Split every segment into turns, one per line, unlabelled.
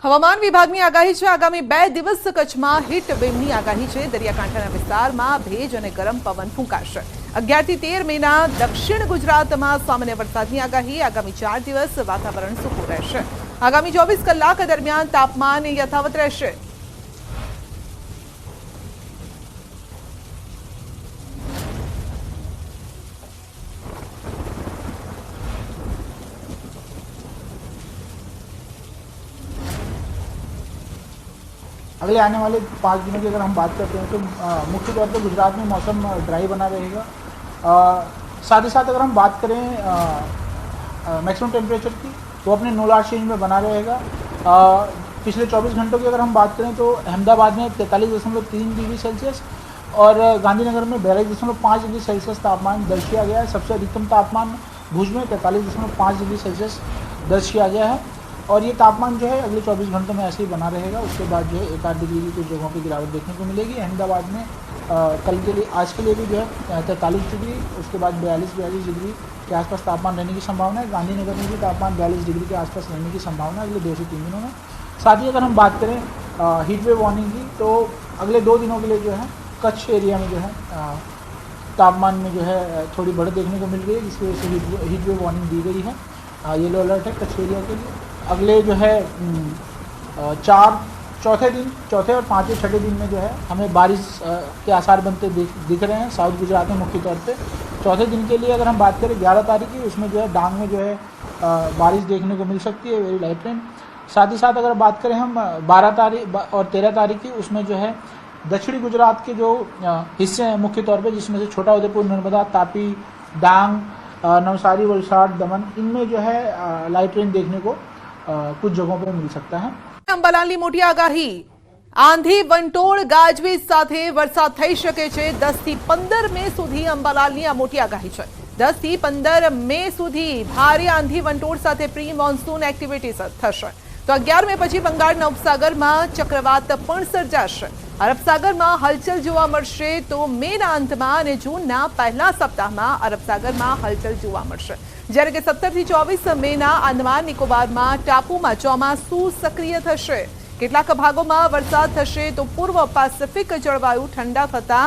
હવામાન વિભાગની આગાહી છે આગામી 2 દિવસ કચ્છમાં હીટ વેવની આગાહી છે। દરિયાકાંઠાના વિસ્તારમાં ભેજ અને ગરમ પવન ફૂંકાશે। 11 થી 13 મેના દક્ષિણ ગુજરાતમાં સામાન્ય વરસાદની આગાહી। આગામી 4 દિવસ વાતાવરણ સૂકું રહેશે। આગામી 24 કલાક દરમિયાન તાપમાન યથાવત રહેશે।
अगले आने वाले 5 दिनों की अगर हम बात करते हैं तो मुख्य तौर पर गुजरात में मौसम ड्राई बना रहेगा। साथ ही साथ अगर हम बात करें मैक्सिमम टेम्परेचर की तो अपने नोलार रेंज में बना रहेगा। पिछले 24 घंटों की अगर हम बात करें तो अहमदाबाद में 43.3 डिग्री सेल्सियस और गांधीनगर में 42.5 डिग्री सेल्सियस तापमान दर्ज किया गया है। सबसे अधिकतम तापमान भुज में 43.5 डिग्री सेल्सियस दर्ज किया गया है और ये तापमान जो है अगले 24 घंटों में ऐसे ही बना रहेगा। उसके बाद जो है 1-8 डिग्री की कुछ जगहों पर गिरावट देखने को मिलेगी। अहमदाबाद में कल के लिए आज के लिए भी जो है 43 डिग्री, उसके बाद 42 डिग्री के आसपास तापमान रहने की संभावना है। गांधीनगर में भी तापमान 42 डिग्री के आसपास रहने की संभावना है अगले 2 से 3 दिनों में। साथ ही अगर हम बात करें हीट वेव वार्निंग की तो अगले 2 दिनों के लिए जो है कच्छ एरिया में जो है तापमान में जो है थोड़ी बढ़त देखने को मिल गई है, जिसकी वजह से हीट वेव वार्निंग दी गई है। येलो अलर्ट है कच्छ एरिया के लिए। अगले जो है चौथे और 5वें 6ठे दिन में जो है हमें बारिश के आसार बनते दिख रहे हैं साउथ गुजरात में मुख्य तौर पे। चौथे दिन के लिए अगर हम बात करें 11 तारीख की, उसमें जो है डांग में जो है बारिश देखने को मिल सकती है, वेरी लाइट रेन। साथ ही साथ अगर बात करें हम 12 तारीख और 13 तारीख की, उसमें जो है दक्षिणी गुजरात के जो हिस्से हैं मुख्य तौर पर, जिसमें से छोटा उदेपुर, नर्मदा, तापी, डांग, नवसारी, वलसाड, दमन, इनमें जो है लाइट रेन देखने को कुछ जगहों पर मिल सकता है।
અંબાલાલની મોટી આગાહી। આંધી, વંટોળ, ગાજવીજ સાથે વરસાદ થઈ શકે છે। 10 થી 15 મે સુધી અંબાલાલની આ મોટી આગાહી છે। 10 થી 15 મે સુધી ભારે આંધી, વંટોળ સાથે પ્રી મોન્સૂન એક્ટિવિટી થશે। તો 11 મે પછી બંગાળના ઉપસાગરમાં ચક્રવાત પણ સર્જાશે। અરબ સાગરમાં હલચલ જોવા મળશે। તો મેના અંતમાં અને જૂનના પહેલા સપ્તાહમાં અરબ સાગરમાં હલચલ જોવા મળશે। જ્યારે કે 17 થી 24 મેના આંદામાન નિકોબારમાં ટાપુમાં ચોમાસું સક્રિય થશે। કેટલાક ભાગોમાં વરસાદ થશે તો પૂર્વ પેસિફિક જળવાયુ ઠંડા થતા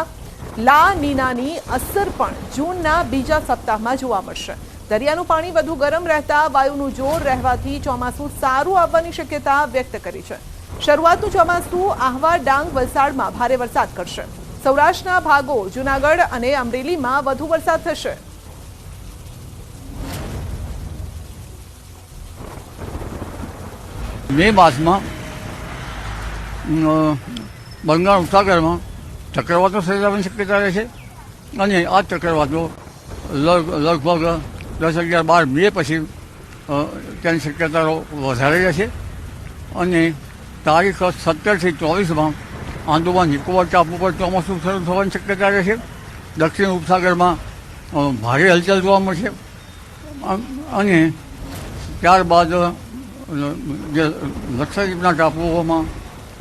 લા નીનાની અસર પણ જૂનના બીજા સપ્તાહમાં જોવા મળશે। દરિયાનું પાણી વધુ ગરમ રહેતા વાયુનું જોર રહેવાથી ચોમાસું સારું આવવાની શક્યતા વ્યક્ત કરી છે। શરૂઆતનું ચોમાસું આહવા, ડાંગ, વલસાડમાં ભારે વરસાદ કરશે। સૌરાષ્ટ્રના ભાગો જૂનાગઢ અને અમરેલીમાં વધુ વરસાદ થશે।
મે માસમાં બંગાળ ઉપસાગરમાં ચક્રવાતો સર્જાવાની શક્યતા રહેશે અને આ ચક્રવાતો લગભગ 10, 11, 12 મે પછી તેની શક્યતાઓ વધારે રહેશે અને તારીખ 17 થી 24માં આંદામાન નિકોબાર ટાપુ પર ચોમાસું શરૂ થવાની શક્યતા રહેશે। દક્ષિણ ઉપસાગરમાં ભારે હલચલ જોવા મળશે અને ત્યારબાદ લક્ષદ્વીપના ટાપુઓમાં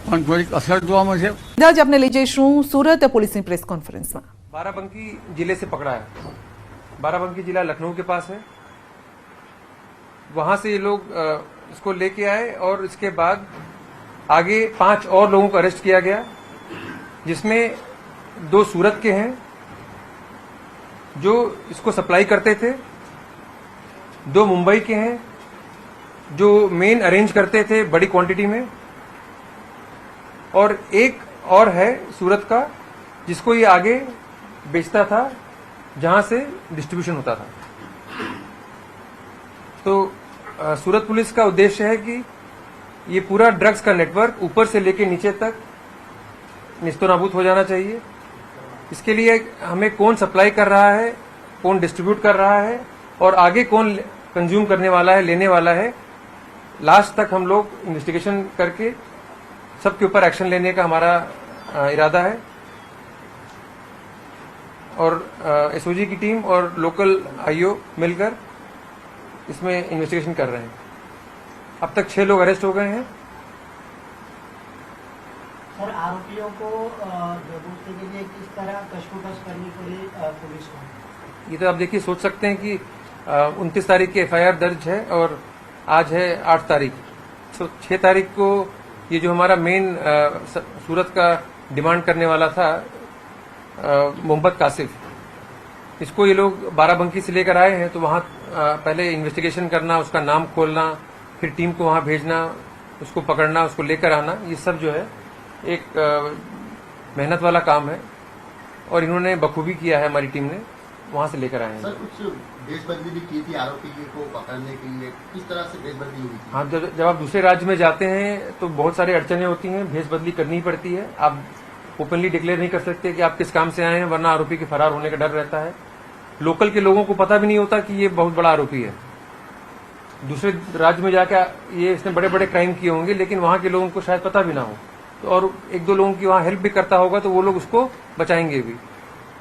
પણ થોડીક અસર જોવા મળશે।
आज आपने ले जईशुं सूरत पुलिसनी प्रेस कॉन्फ्रेंस में।
बाराबंकी जिले से पकड़ा है। बाराबंकी जिला लखनऊ के पास है। वहां से ये लोग इसको लेके आए और इसके बाद आगे 5 और लोगों को अरेस्ट किया गया, जिसमें 2 सूरत के हैं जो इसको सप्लाई करते थे, 2 मुंबई के हैं जो मेन अरेंज करते थे बड़ी क्वांटिटी में, और एक और है सूरत का जिसको ये आगे बेचता था जहां से डिस्ट्रीब्यूशन होता था। तो सूरत पुलिस का उद्देश्य है कि ये पूरा ड्रग्स का नेटवर्क ऊपर से लेकर नीचे तक निस्तोनाबूद हो जाना चाहिए। इसके लिए हमें कौन सप्लाई कर रहा है, कौन डिस्ट्रीब्यूट कर रहा है और आगे कौन कंज्यूम करने वाला है, लेने वाला है, लास्ट तक हम लोग इन्वेस्टिगेशन करके सबके ऊपर एक्शन लेने का हमारा इरादा है। और एसओजी की टीम और लोकल आईओ मिलकर इसमें इन्वेस्टिगेशन कर रहे हैं। अब तक 6 लोग अरेस्ट हो गए हैं।
सर, आरोपियों को रोकने के लिए किस तरह कशपुकश करनी पड़ी पुलिस को?
ये तो आप देखिए सोच सकते हैं कि 29 तारीख की एफआईआर दर्ज है और आज है 8 तारीख। 6 तारीख को ये जो हमारा मेन सूरत का डिमांड करने वाला था मोहम्मद कासिफ, इसको ये लोग बाराबंकी से लेकर आए हैं। तो वहां पहले इन्वेस्टिगेशन करना, उसका नाम खोलना, फिर टीम को वहां भेजना, उसको पकड़ना, उसको लेकर आना, ये सब जो है एक मेहनत वाला काम है और इन्होंने बखूबी किया है। हमारी टीम ने वहां से लेकर आए हैं।
सर कुछ भेजबदली भी की थी आरोपी को पकड़ने के लिए, किस तरह से भेजबदली हुई थी?
हाँ, जब आप दूसरे राज्य में जाते हैं तो बहुत सारी अड़चनें होती हैं, भेजबदली करनी ही पड़ती है। आप ओपनली डिक्लेयर नहीं कर सकते कि आप किस काम से आए हैं, वरना आरोपी के फरार होने का डर रहता है। लोकल के लोगों को पता भी नहीं होता कि ये बहुत बड़ा आरोपी है। दूसरे राज्य में जाकर ये इसने बड़े बड़े क्राइम किए होंगे, लेकिन वहां के लोगों को शायद पता भी ना हो, तो और 1-2 लोगों की वहां हेल्प भी करता होगा, तो वो लोग उसको बचाएंगे भी।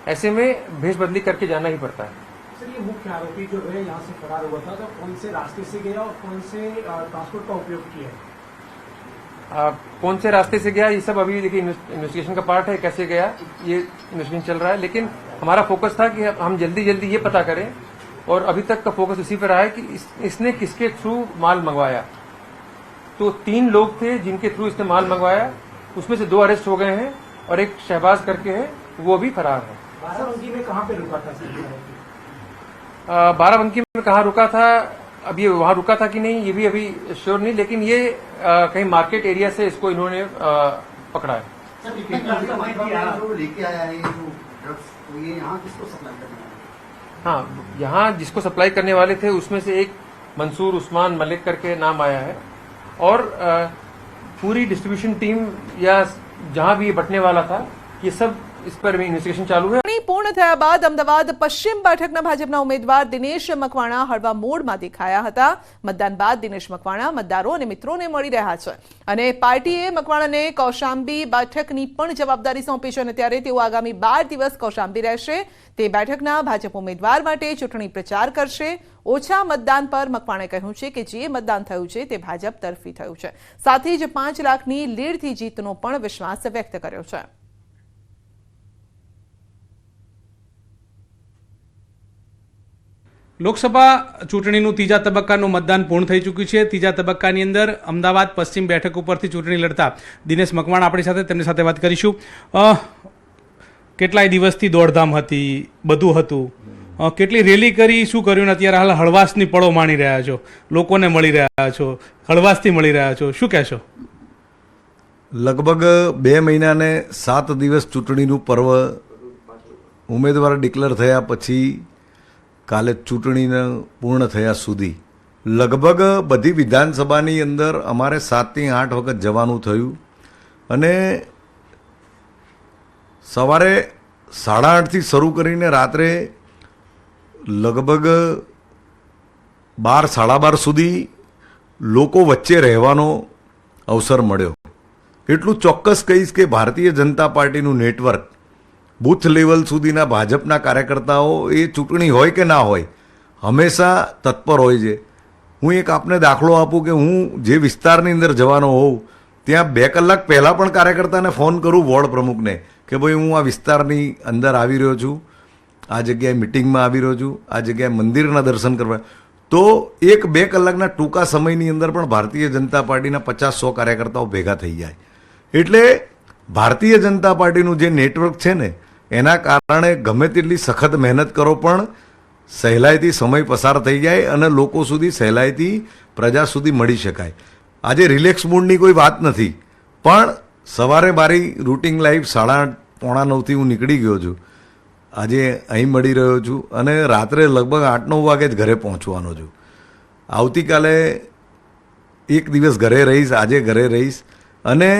ऐसे में भेजबदली करके जाना ही पड़ता है।
सर, ये मुख्य आरोपी जो है यहाँ से फरार हुआ था, तो कौन से रास्ते से गया और कौन से ट्रांसपोर्ट का उपयोग किया है?
कौन से रास्ते से गया, ये सब अभी देखिए इन्वेस्टिगेशन का पार्ट है। कैसे गया ये इन्वेस्टिगेशन चल रहा है, लेकिन हमारा फोकस था कि हम जल्दी जल्दी ये पता करें, और अभी तक का फोकस इसी पर रहा है कि इसने किसके थ्रू माल मंगवाया। तो 3 लोग थे जिनके थ्रू इसने माल मंगवाया, उसमें से 2 अरेस्ट हो गए हैं और एक शहबाज करके है, वो भी फरार है।
बाराबंकी में कहाँ पे रुका था सर?
बाराबंकी में कहाँ रुका था, अब ये वहां रुका था कि नहीं ये भी अभी श्योर नहीं, लेकिन ये कहीं मार्केट एरिया से इसको इन्होंने पकड़ा है।
सर कितने जो लेके आया है ये जो ड्रग्स, तो ये यहाँ किसको सप्लाई करने वाला है?
हाँ, यहाँ जिसको सप्लाई करने वाले थे उसमें से एक मंसूर उस्मान मलिक करके नाम आया है, और पूरी डिस्ट्रीब्यूशन टीम या जहां भी ये बटने वाला था, ये सब इस पर इन्वेस्टिगेशन चालू है।
ચૂંટણી પૂર્ણ થયા બાદ અમદાવાદ પશ્ચિમ બેઠકના ભાજપના ઉમેદવાર દિનેશ મકવાણા હળવા મૂડમાં દેખાયા હતા। મતદાન બાદ દિનેશ મકવાણા મતદારો અને મિત્રોને મળી રહ્યા છે અને પાર્ટીએ મકવાણાને કૌશાંબી બેઠકની પણ જવાબદારી સોંપી છે અને ત્યારે તેઓ આગામી 12 દિવસ કૌશાંબી રહેશે। તે બેઠકના ભાજપ ઉમેદવાર માટે ચૂંટણી પ્રચાર કરશે। ઓછા મતદાન પર મકવાણે કહ્યું છે કે જે મતદાન થયું છે તે ભાજપ તરફી થયું છે। સાથે જ 5 લાખની લીડથી જીતનો પણ વિશ્વાસ વ્યક્ત કર્યો છે।
લોકસભા ચૂંટણીનું 3જા તબક્કાનું મતદાન પૂર્ણ થઈ ચૂક્યું છે। 3જા તબક્કાની અંદર અમદાવાદ પશ્ચિમ બેઠક ઉપરથી ચૂંટણી લડતા દિનેશ મકવાણા આપણી સાથે, તેમની સાથે વાત કરીશું। કેટલાય દિવસથી દોડધામ હતી, બધું હતું, કેટલી રેલી કરી, શું કર્યું ને અત્યારે હાલ હળવાશની પળો માણી રહ્યા છો, લોકોને મળી રહ્યા છો, હળવાશથી મળી રહ્યા છો, શું કહેશો?
લગભગ 2 મહિના ને 7 દિવસ ચૂંટણીનું પર્વ ઉમેદવાર ડિક્લેર થયા પછી કાલે ચૂંટણીને પૂર્ણ થયા સુધી લગભગ બધી વિધાનસભાની અંદર અમારે 7 થી 8 વખત જવાનું થયું અને સવારે 8:30 થી શરૂ કરીને રાત્રે લગભગ 12 સાડા 12 સુધી લોકો વચ્ચે રહેવાનો અવસર મળ્યો। એટલું ચોક્કસ કહીશ કે ભારતીય જનતા પાર્ટીનું નેટવર્ક બૂથ લેવલ સુધીના ભાજપના કાર્યકર્તાઓ એ ચૂંટણી હોય કે ના હોય હંમેશા તત્પર હોય છે। હું એક આપને દાખલો આપું કે હું જે વિસ્તારની અંદર જવાનો હોઉં ત્યાં 2 કલાક પહેલાં પણ કાર્યકર્તાને ફોન કરું, વોર્ડ પ્રમુખને, કે ભાઈ હું આ વિસ્તારની અંદર આવી રહ્યો છું, આ જગ્યાએ મિટિંગમાં આવી રહ્યો છું, આ જગ્યાએ મંદિરના દર્શન કરવા, તો 1-2 કલાકના ટૂંકા સમયની અંદર પણ ભારતીય જનતા પાર્ટીના 50-100 કાર્યકર્તાઓ ભેગા થઈ જાય। એટલે ભારતીય જનતા પાર્ટીનું જે નેટવર્ક છે ને એના કારણે ગમે તેટલી સખત મહેનત કરો પણ સહેલાઈથી સમય પસાર થઈ જાય અને લોકો સુધી સહેલાઈથી પ્રજા સુધી મળી શકાય। આજે રિલેક્સ મૂડની કોઈ વાત નથી, પણ સવારે મારી રૂટિન લાઈફ 8:30-9:45 હું નીકળી ગયો છું, આજે અહીં મળી રહ્યો છું અને રાત્રે લગભગ 8-9 વાગે જ ઘરે પહોંચવાનો છું। આવતીકાલે એક દિવસ ઘરે રહીશ, આજે ઘરે રહીશ અને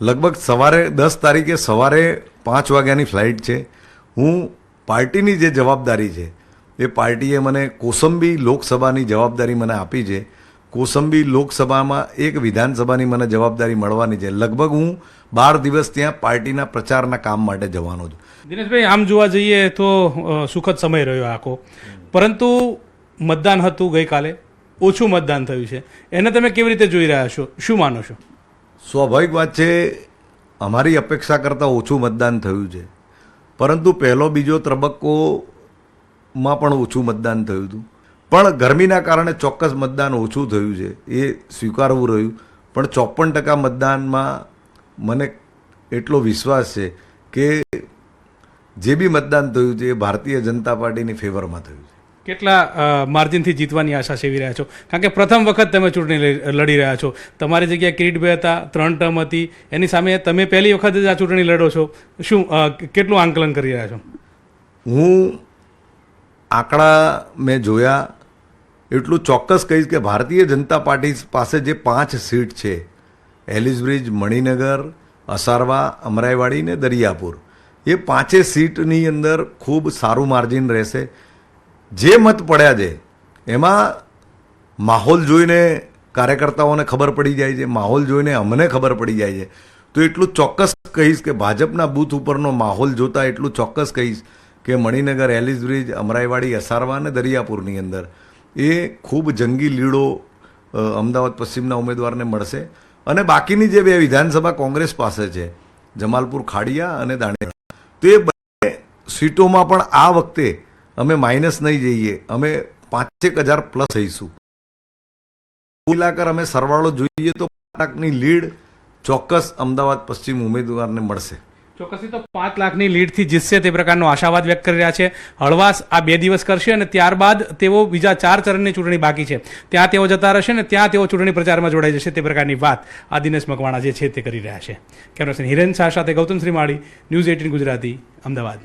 લગભગ સવારે 10 તારીખે સવારે 5 વાગ્યાની ફ્લાઇટ છે। હું પાર્ટીની જે જવાબદારી છે એ પાર્ટીએ મને કોસંબી લોકસભાની જવાબદારી મને આપી છે। કોસંબી લોકસભામાં એક વિધાનસભાની મને જવાબદારી મળવાની છે। લગભગ હું 12 દિવસ ત્યાં પાર્ટીના પ્રચારના કામ માટે જવાનો છું।
દિનેશભાઈ, આમ જોવા જઈએ તો સુખદ સમય રહ્યો આખો, પરંતુ મતદાન હતું ગઈકાલે, ઓછું મતદાન થયું છે, એને તમે કેવી રીતે જોઈ રહ્યા છો, શું માનો છો?
સ્વાભાવિક વાત છે, અમારી અપેક્ષા કરતાં ઓછું મતદાન થયું છે, પરંતુ પહેલો બીજો તબક્કોમાં પણ ઓછું મતદાન થયું હતું। પણ ગરમીના કારણે ચોક્કસ મતદાન ઓછું થયું છે, એ સ્વીકારવું રહ્યું. પણ 54% મતદાનમાં મને એટલો વિશ્વાસ છે કે જે બી મતદાન થયું છે એ ભારતીય જનતા પાર્ટીની ફેવરમાં થયું છે.
કેટલા માર્જિનથી જીતવાની આશા સેવી રહ્યા છો? કારણ કે પ્રથમ વખત તમે ચૂંટણી લડી રહ્યા છો. તમારી જગ્યાએ કિરીટભાઈ હતા, 3 ટર્મ હતી, એની સામે તમે પહેલી વખત જ આ ચૂંટણી લડો છો. શું કેટલું આંકલન કરી રહ્યા છો?
હું આંકડા મેં જોયા, એટલું ચોક્કસ કહીશ કે ભારતીય જનતા પાર્ટી પાસે જે 5 સીટ છે, એલિસ બ્રિજ, મણિનગર, અસારવા, અમરાઈવાડી ને દરિયાપુર, એ 5 સીટની અંદર ખૂબ સારું માર્જિન રહેશે. જે મત પડ્યા છે એમાં માહોલ જોઈને કાર્યકર્તાઓને ખબર પડી જાય છે, માહોલ જોઈને અમને ખબર પડી જાય છે. તો એટલું ચોક્કસ કહીશ કે ભાજપના બૂથ ઉપરનો માહોલ જોતા એટલું ચોક્કસ કહીશ કે મણિનગર, એલિસ બ્રિજ, અમરાઈવાડી, અસારવા અને દરિયાપુરની અંદર એ ખૂબ જંગી લીડો અમદાવાદ પશ્ચિમના ઉમેદવારને મળશે. અને બાકીની જે 2 વિધાનસભા કોંગ્રેસ પાસે છે, જમાલપુર ખાડિયા અને દાણેરા, તો એ બંને સીટોમાં પણ આ વખતે અમે માઇનસ નહીં જઈએ, અમે 5,000 પ્લસ થઈશું. મિલાકર અમે સરવાળો જોઈએ તો 5,00,000ની લીડ ચોક્કસ અમદાવાદ પશ્ચિમ ઉમેદવારને મળશે.
ચોક્કસથી તો 5 લાખની લીડથી જીતશે તે પ્રકારનો આશાવાદ વ્યક્ત કરી રહ્યા છે. હળવાશ આ 2 દિવસ કરશે અને ત્યારબાદ તેઓ બીજા 4 ચરણની ચૂંટણી બાકી છે, ત્યાં તેઓ જતા રહેશે ને ત્યાં તેઓ ચૂંટણી પ્રચારમાં જોડાઈ જશે. તે પ્રકારની વાત આ દિનેશ મકવાણા જે છે તે કરી રહ્યા છે. કેમેરામેન હિરેન શાહ સાથે ગૌતમ શ્રીમાળી, ન્યૂઝ 18 ગુજરાતી, અમદાવાદ.